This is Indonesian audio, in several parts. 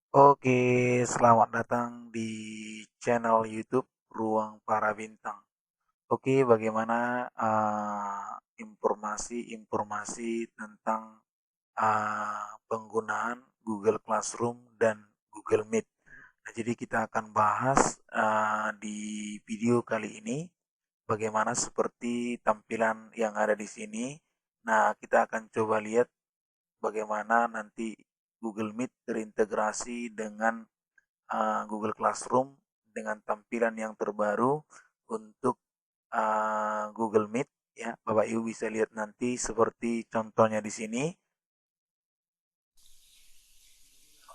Oke, selamat datang di channel YouTube Ruang Para Bintang. Oke, bagaimana informasi-informasi tentang penggunaan Google Classroom dan Google Meet? Nah, jadi kita akan bahas di video kali ini bagaimana seperti tampilan yang ada di sini. Nah, kita akan coba lihat bagaimana nanti Google Meet terintegrasi dengan Google Classroom dengan tampilan yang terbaru untuk Google Meet ya. Bapak Ibu bisa lihat nanti seperti contohnya di sini.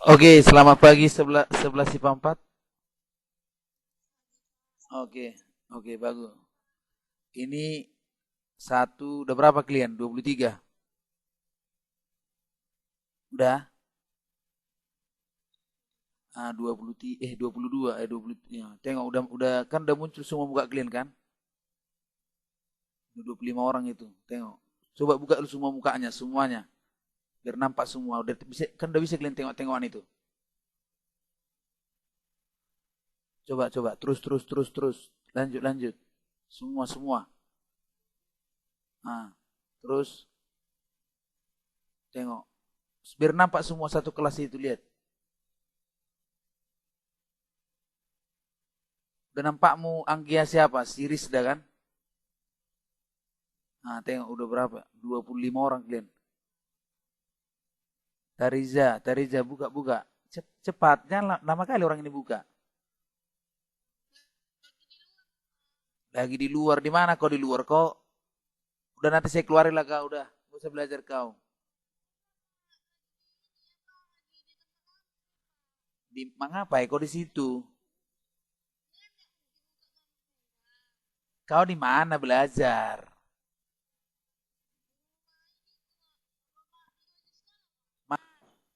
Oke, selamat pagi sebelah sebelah si Pampat. Oke, oke bagus. Ini satu udah berapa klien? 23. Udah? 22 20 ya. Tengok udah kan udah muncul semua muka klien kan? 25 orang itu. Tengok. Coba buka dulu semua mukanya, semuanya. Biar nampak semua. Udah bisa kalian tengok-tengokan itu. Coba terus. Lanjut. Semua. Nah, terus tengok. Biar nampak semua satu kelas itu lihat. Udah nampakmu Anggia siapa? Siris dah kan? Nah, tengok udah berapa? 25 orang kalian. Tariza buka. Cepatnya lama kali orang ini buka. Lagi di luar, di mana kau di luar? Kau udah nanti saya keluarin lah kau udah. Gak usah belajar kau. Mengapa ya kau di situ? Kau di mana belajar?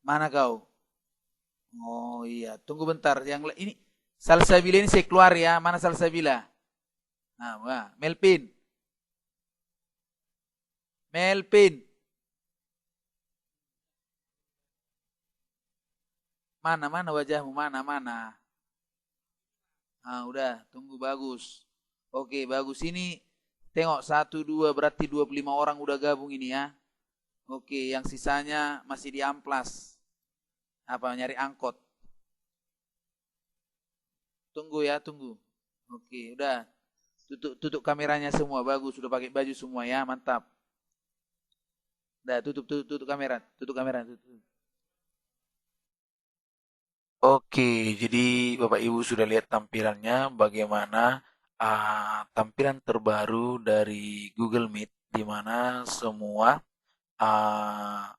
Mana kau? Oh iya, tunggu bentar. Ini Salsabila ini saya keluar ya. Mana Salsabila? Nah, wah. Melpin. Mana wajahmu? Mana? Ah, udah, tunggu bagus. Oke, bagus. Ini tengok satu dua berarti 25 orang udah gabung ini ya. Oke, yang sisanya masih di amplas. Apa nyari angkot? Tunggu. Oke, udah. Tutup kameranya semua. Bagus, sudah pakai baju semua ya. Mantap. Udah, tutup kamera. Tutup kamera. Tutup. Oke, jadi Bapak Ibu sudah lihat tampilannya bagaimana tampilan terbaru dari Google Meet di mana semua ah,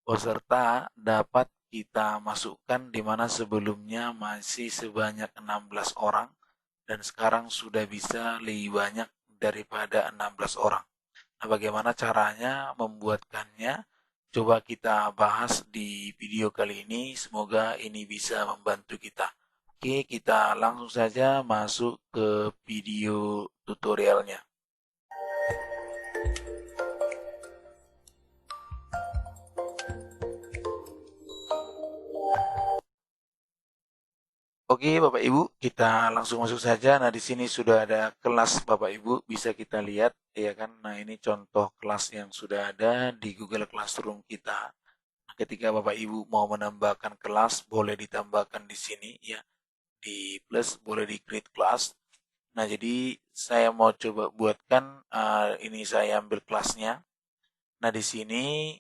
peserta dapat kita masukkan di mana sebelumnya masih sebanyak 16 orang dan sekarang sudah bisa lebih banyak daripada 16 orang. Nah, bagaimana caranya membuatkannya? Coba kita bahas di video kali ini. Semoga ini bisa membantu kita. Oke, kita langsung saja masuk ke video tutorialnya. Oke, Bapak Ibu, kita langsung masuk saja. Nah, di sini sudah ada kelas Bapak Ibu, bisa kita lihat ya kan. Nah, ini contoh kelas yang sudah ada di Google Classroom kita. Nah, ketika Bapak Ibu mau menambahkan kelas, boleh ditambahkan di sini ya. Di plus boleh di create class. Nah, jadi saya mau coba buatkan ini saya ambil kelasnya. Nah, di sini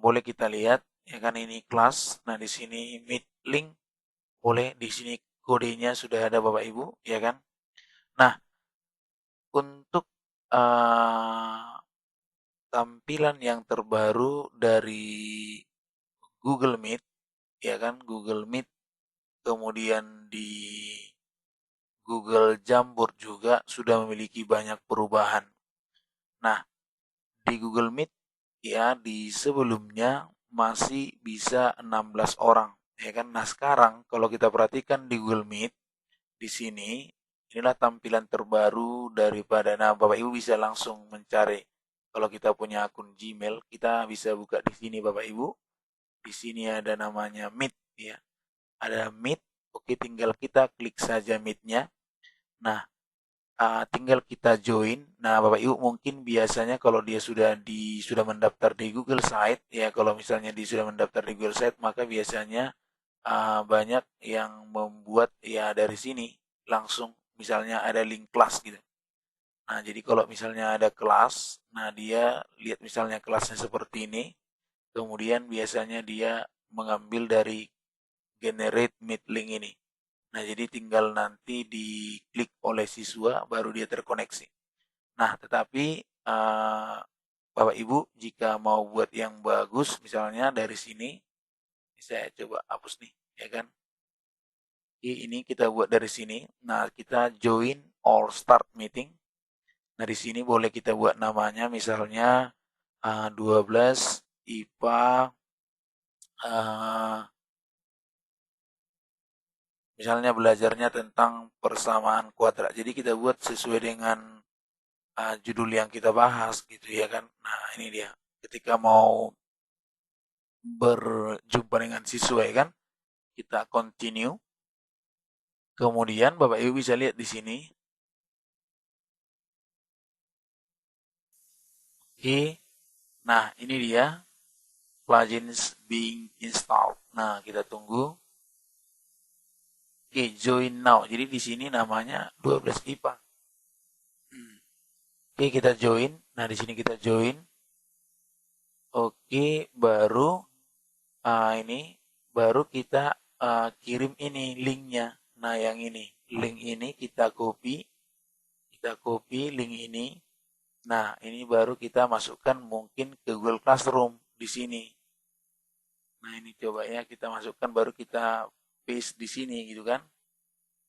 boleh kita lihat ya kan ini kelas. Nah, di sini meet link boleh di sini kodenya sudah ada Bapak Ibu ya kan. Nah, untuk tampilan yang terbaru dari Google Meet ya kan Google Meet kemudian di Google Jamboard juga sudah memiliki banyak perubahan. Nah, di Google Meet ya di sebelumnya masih bisa 16 orang ya kan. Nah, sekarang kalau kita perhatikan di Google Meet di sini inilah tampilan terbaru daripada nah Bapak Ibu bisa langsung mencari. Kalau kita punya akun Gmail, kita bisa buka di sini Bapak Ibu. Di sini ada namanya Meet ya. Ada Meet. Oke, tinggal kita klik saja Meet-nya. Nah, tinggal kita join. Nah, Bapak Ibu mungkin biasanya kalau dia sudah mendaftar di Google Site ya, kalau misalnya dia sudah mendaftar di Google Site, maka biasanya banyak yang membuat ya dari sini langsung misalnya ada link kelas gitu. Nah, jadi kalau misalnya ada kelas, nah dia lihat misalnya kelasnya seperti ini, kemudian biasanya dia mengambil dari generate meet link ini. Nah, jadi tinggal nanti diklik oleh siswa baru dia terkoneksi. Nah, tetapi Bapak Ibu jika mau buat yang bagus misalnya dari sini, saya coba hapus nih, ya kan? Ini kita buat dari sini. Nah, kita join or start meeting. Nah, di sini boleh kita buat namanya misalnya 12 IPA misalnya belajarnya tentang persamaan kuadrat. Jadi kita buat sesuai dengan judul yang kita bahas gitu ya kan. Nah, ini dia. Ketika mau berjumpa dengan siswa ya kan, kita continue. Kemudian Bapak Ibu bisa lihat di sini. Oke. Nah, ini dia plugins being installed. Nah, kita tunggu. Oke, join now. Jadi di sini namanya 12 IPA. Oke, kita join. Nah, di sini kita join. Oke, ini baru kita kirim ini linknya. Nah, yang ini, link ini kita copy link ini. Nah, ini baru kita masukkan mungkin ke Google Classroom di sini. Nah, ini coba ya kita masukkan baru kita paste di sini gitu kan.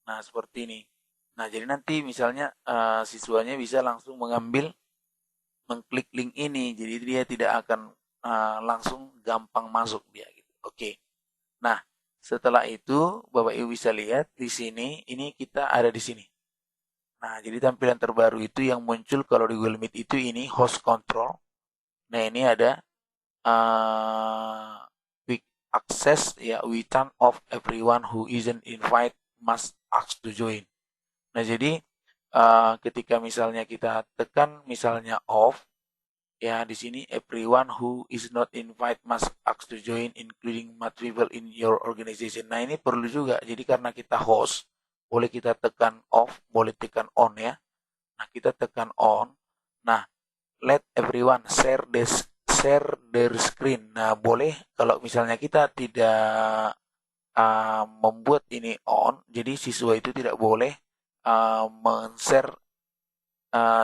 Nah, seperti ini. Nah, jadi nanti misalnya siswanya bisa langsung mengklik link ini. Jadi dia tidak akan langsung gampang masuk dia gitu. Oke. Nah, setelah itu Bapak Ibu bisa lihat di sini ini kita ada di sini. Nah, jadi tampilan terbaru itu yang muncul kalau di Google Meet itu ini host control. Nah, ini ada quick access ya, we turn off everyone who isn't invite must ask to join. Nah, jadi ketika misalnya kita tekan misalnya off, ya di sini everyone who is not invite must ask to join including multiple in your organization. Nah, ini perlu juga. Jadi karena kita host, boleh kita tekan off, boleh tekan on ya. Nah, kita tekan on. Nah, let everyone share their screen. Nah, boleh kalau misalnya kita tidak membuat ini on, jadi siswa itu tidak boleh men-share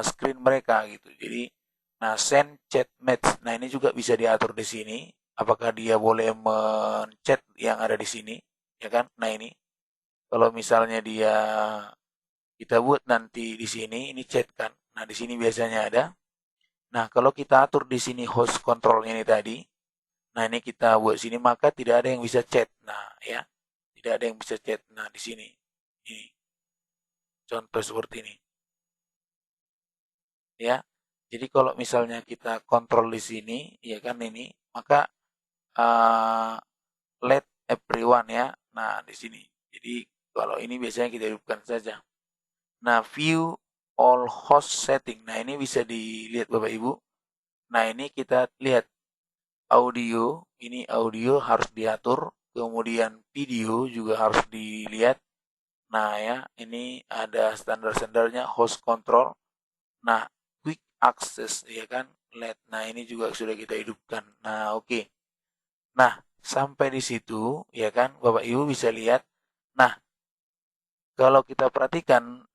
screen mereka gitu. Jadi, nah send chat match. Nah, ini juga bisa diatur di sini. Apakah dia boleh men-chat yang ada di sini, ya kan? Nah, ini kalau misalnya kita buat nanti di sini, ini chat kan. Nah, di sini biasanya ada. Nah, kalau kita atur di sini host controlnya ini tadi, nah ini kita buat sini maka tidak ada yang bisa chat. Nah, ya, tidak ada yang bisa chat. Nah, di sini, ini contoh seperti ini, ya. Jadi kalau misalnya kita kontrol di sini, ya kan ini, maka uh, let everyone ya. Nah, di sini. Jadi kalau ini biasanya kita hidupkan saja. Nah, view all host setting. Nah, ini bisa dilihat Bapak Ibu. Nah, ini kita lihat audio, ini audio harus diatur, kemudian video juga harus dilihat. Nah, ya, ini ada standar-standarnya host control. Nah, quick access ya kan, LED. Nah, ini juga sudah kita hidupkan. Nah, oke. Nah, sampai di situ ya kan Bapak Ibu bisa lihat. Nah, kalau kita perhatikan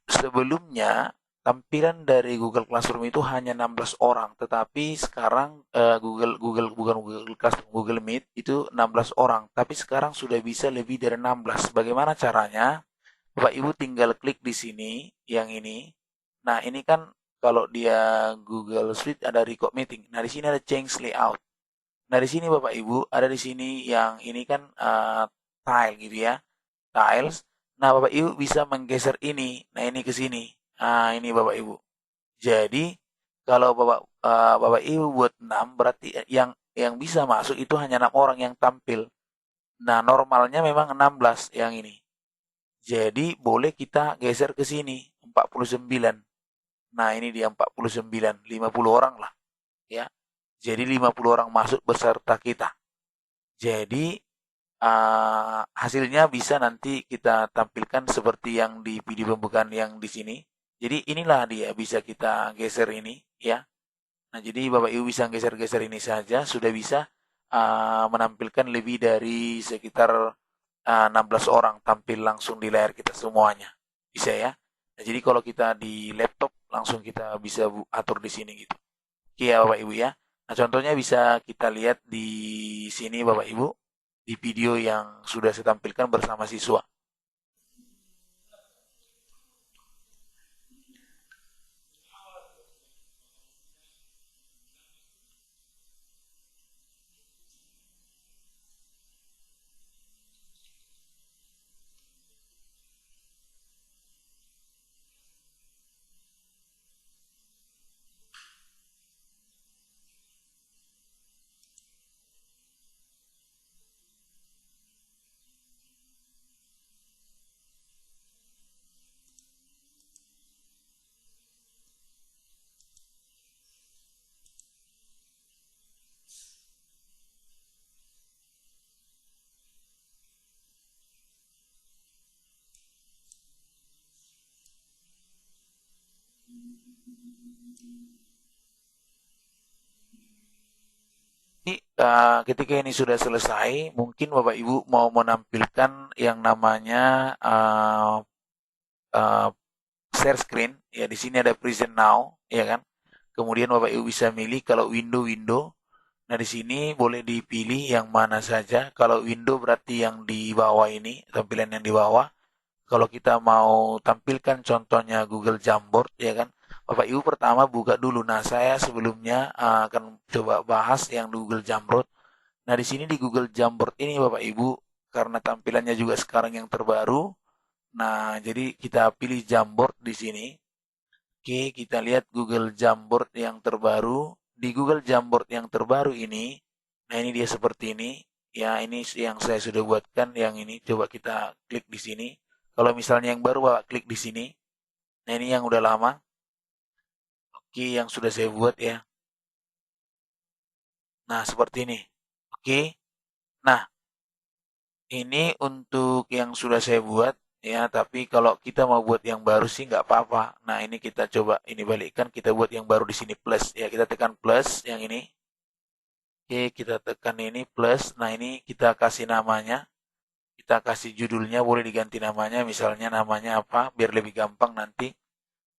sebelumnya tampilan dari Google Classroom itu hanya 16 orang, tetapi sekarang bukan Google Classroom, Google Meet itu 16 orang, tapi sekarang sudah bisa lebih dari 16. Bagaimana caranya? Bapak Ibu tinggal klik di sini yang ini. Nah, ini kan kalau dia Google Suite ada record meeting. Nah, di sini ada change layout. Nah, di sini Bapak Ibu ada di sini yang ini kan tile gitu ya. Tiles. Nah, Bapak Ibu bisa menggeser ini. Nah, ini ke sini. Nah, ini Bapak Ibu. Jadi, kalau Bapak Ibu buat 6 berarti yang bisa masuk itu hanya 6 orang yang tampil. Nah, normalnya memang 16 yang ini. Jadi boleh kita geser ke sini 49. Nah, ini dia 49, 50 orang lah ya. Jadi 50 orang masuk beserta kita. Jadi hasilnya bisa nanti kita tampilkan seperti yang di video pembukaan yang di sini. Jadi inilah dia bisa kita geser ini ya. Nah, jadi Bapak Ibu bisa geser-geser ini saja sudah bisa menampilkan lebih dari sekitar 16 orang tampil langsung di layar kita semuanya. Bisa ya. Nah, jadi kalau kita di laptop langsung kita bisa atur di sini gitu. Oke ya Bapak Ibu ya. Nah, contohnya bisa kita lihat di sini Bapak Ibu di video yang sudah saya tampilkan bersama siswa. Ini ketika ini sudah selesai, mungkin Bapak Ibu mau menampilkan yang namanya uh, share screen. Ya di sini ada present now, ya kan? Kemudian Bapak Ibu bisa milih kalau window. Nah di sini boleh dipilih yang mana saja. Kalau window berarti yang di bawah ini, tampilan yang di bawah. Kalau kita mau tampilkan contohnya Google Jamboard, ya kan? Bapak Ibu pertama buka dulu. Nah, saya sebelumnya akan coba bahas yang di Google Jamboard. Nah, di sini di Google Jamboard ini Bapak Ibu, karena tampilannya juga sekarang yang terbaru. Nah, jadi kita pilih Jamboard di sini. Oke, kita lihat Google Jamboard yang terbaru. Di Google Jamboard yang terbaru ini, nah ini dia seperti ini. Ya, ini yang saya sudah buatkan yang ini. Coba kita klik di sini. Kalau misalnya yang baru, Bapak klik di sini. Nah, ini yang udah lama. Oke, yang sudah saya buat ya. Nah, seperti ini. Oke. Nah, ini untuk yang sudah saya buat ya, tapi kalau kita mau buat yang baru sih nggak apa-apa. Nah, ini kita coba ini balikkan, kita buat yang baru di sini plus ya. Kita tekan plus yang ini. Oke, kita tekan ini plus. Nah, ini kita kasih namanya. Kita kasih judulnya, boleh diganti namanya. Misalnya namanya apa, biar lebih gampang nanti.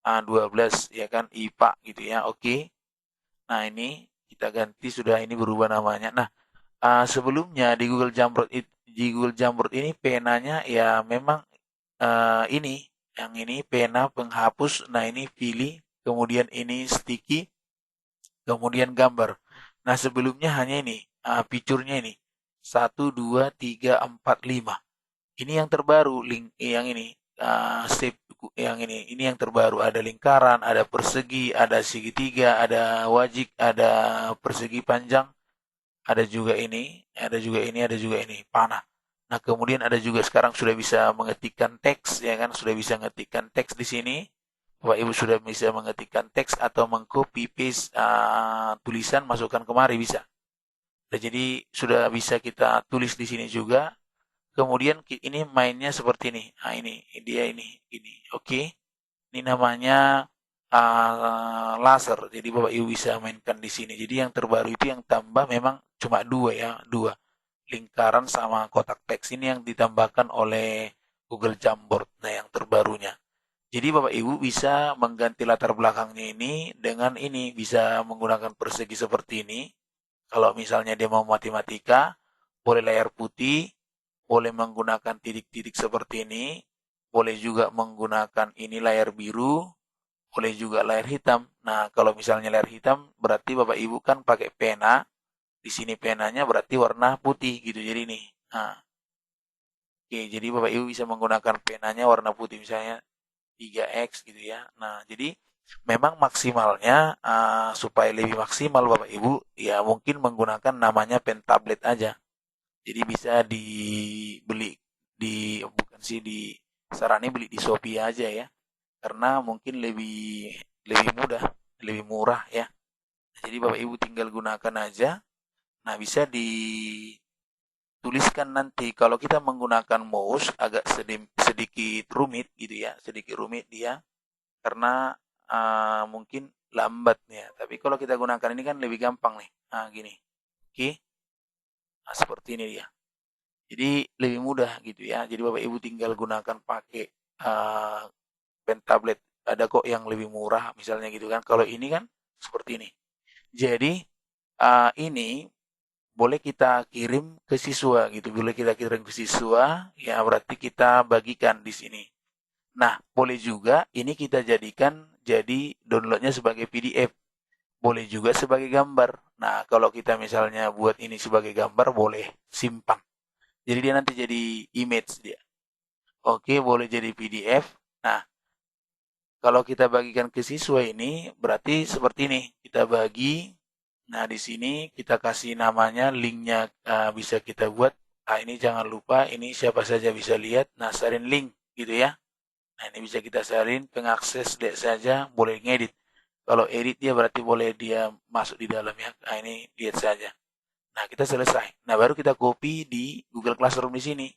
12 ya kan, IPA gitu ya. Oke. Nah, ini kita ganti sudah ini berubah namanya. Nah, sebelumnya di Google Jamboard ini penanya ya memang ini yang ini pena penghapus. Nah, ini pilih, kemudian ini sticky, kemudian gambar. Nah, sebelumnya hanya ini, fiturnya ini. 1, 2, 3, 4, 5. Ini yang terbaru, link yang ini, shape yang ini yang terbaru. Ada lingkaran, ada persegi, ada segitiga, ada wajik, ada persegi panjang, ada juga ini, ada juga ini, ada juga ini, panah. Nah, kemudian ada juga sekarang sudah bisa mengetikkan teks, ya kan? Sudah bisa mengetikkan teks di sini. Bapak Ibu sudah bisa mengetikkan teks atau mengcopy paste tulisan masukkan kemari bisa. Nah, jadi sudah bisa kita tulis di sini juga. Kemudian ini mainnya seperti ini. Nah, ini dia ini. Oke. Ini namanya laser. Jadi Bapak Ibu bisa mainkan di sini. Jadi yang terbaru itu yang tambah memang cuma dua ya, dua. Lingkaran sama kotak teks ini yang ditambahkan oleh Google Jamboard. Nah, yang terbarunya. Jadi Bapak Ibu bisa mengganti latar belakangnya ini dengan ini, bisa menggunakan persegi seperti ini. Kalau misalnya dia mau matematika, boleh layar putih, boleh menggunakan titik-titik seperti ini, boleh juga menggunakan ini layar biru, boleh juga layar hitam. Nah, kalau misalnya layar hitam berarti Bapak Ibu kan pakai pena, di sini penanya berarti warna putih gitu. Jadi ini. Nah, oke, jadi Bapak Ibu bisa menggunakan penanya warna putih misalnya 3X gitu ya. Nah, jadi memang maksimalnya supaya lebih maksimal Bapak Ibu ya mungkin menggunakan namanya pen tablet aja. Jadi bisa dibeli bukan sih, sarani beli di Shopee aja ya. Karena mungkin lebih lebih mudah, lebih murah ya. Jadi Bapak Ibu tinggal gunakan aja. Nah, bisa dituliskan nanti kalau kita menggunakan mouse agak sedikit rumit gitu ya, sedikit rumit dia karena mungkin lambat ya. Tapi kalau kita gunakan ini kan lebih gampang nih. Nah, gini. Oke. Nah, seperti ini dia. Jadi lebih mudah gitu ya. Jadi Bapak Ibu tinggal gunakan pakai uh, pen tablet. Ada kok yang lebih murah misalnya gitu kan. Kalau ini kan seperti ini. Jadi ini boleh kita kirim ke siswa gitu. Boleh kita kirim ke siswa, ya berarti kita bagikan di sini. Nah, boleh juga ini kita jadikan jadi downloadnya sebagai PDF. Boleh juga sebagai gambar. Nah, kalau kita misalnya buat ini sebagai gambar, boleh simpan. Jadi dia nanti jadi image dia. Oke, boleh jadi PDF. Nah, kalau kita bagikan ke siswa ini, berarti seperti ini. Kita bagi. Nah, di sini kita kasih namanya, linknya bisa kita buat. Nah, ini jangan lupa, ini siapa saja bisa lihat. Nah, salin link gitu ya. Nah, ini bisa kita salin, pengakses lihat saja, boleh ngedit. Kalau edit dia berarti boleh dia masuk di dalam ya. Nah, ini lihat saja. Nah, kita selesai. Nah, baru kita copy di Google Classroom di sini.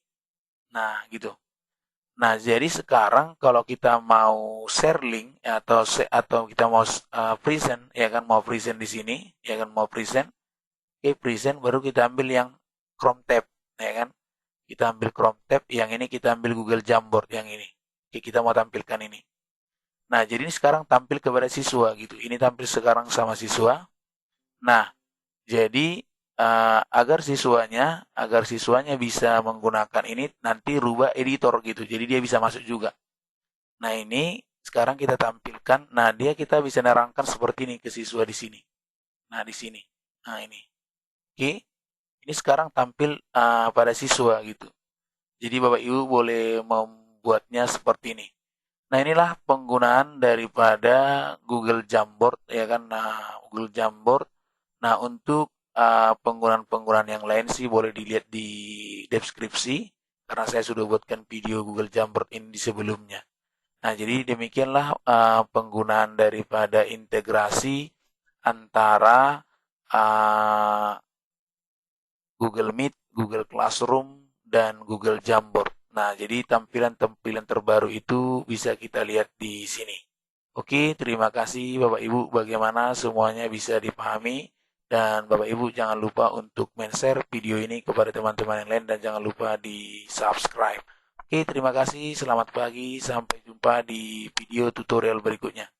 Nah, gitu. Nah, jadi sekarang kalau kita mau share link atau kita mau present ya kan, mau present di sini ya kan, mau present. Oke, present baru kita ambil yang Chrome tab ya kan. Kita ambil Chrome tab, yang ini kita ambil Google Jamboard yang ini. Oke, kita mau tampilkan ini. Nah, jadi ini sekarang tampil kepada siswa gitu. Ini tampil sekarang sama siswa. Nah, jadi agar siswanya bisa menggunakan ini, nanti rubah editor gitu. Jadi dia bisa masuk juga. Nah, ini sekarang kita tampilkan. Nah, kita bisa nerangkan seperti ini ke siswa di sini. Nah, di sini. Nah, ini. Oke. Ini sekarang tampil pada siswa gitu. Jadi Bapak Ibu boleh membuatnya seperti ini. Nah, inilah penggunaan daripada Google Jamboard ya kan. Nah, Google Jamboard. Nah, untuk penggunaan-penggunaan yang lain sih boleh dilihat di deskripsi karena saya sudah buatkan video Google Jamboard ini di sebelumnya. Nah, jadi demikianlah penggunaan daripada integrasi antara uh, Google Meet, Google Classroom, dan Google Jamboard. Nah, jadi tampilan-tampilan terbaru itu bisa kita lihat di sini. Oke, terima kasih Bapak Ibu. Bagaimana semuanya bisa dipahami? Dan Bapak Ibu jangan lupa untuk men-share video ini kepada teman-teman yang lain dan jangan lupa di subscribe. Oke, terima kasih. Selamat pagi. Sampai jumpa di video tutorial berikutnya.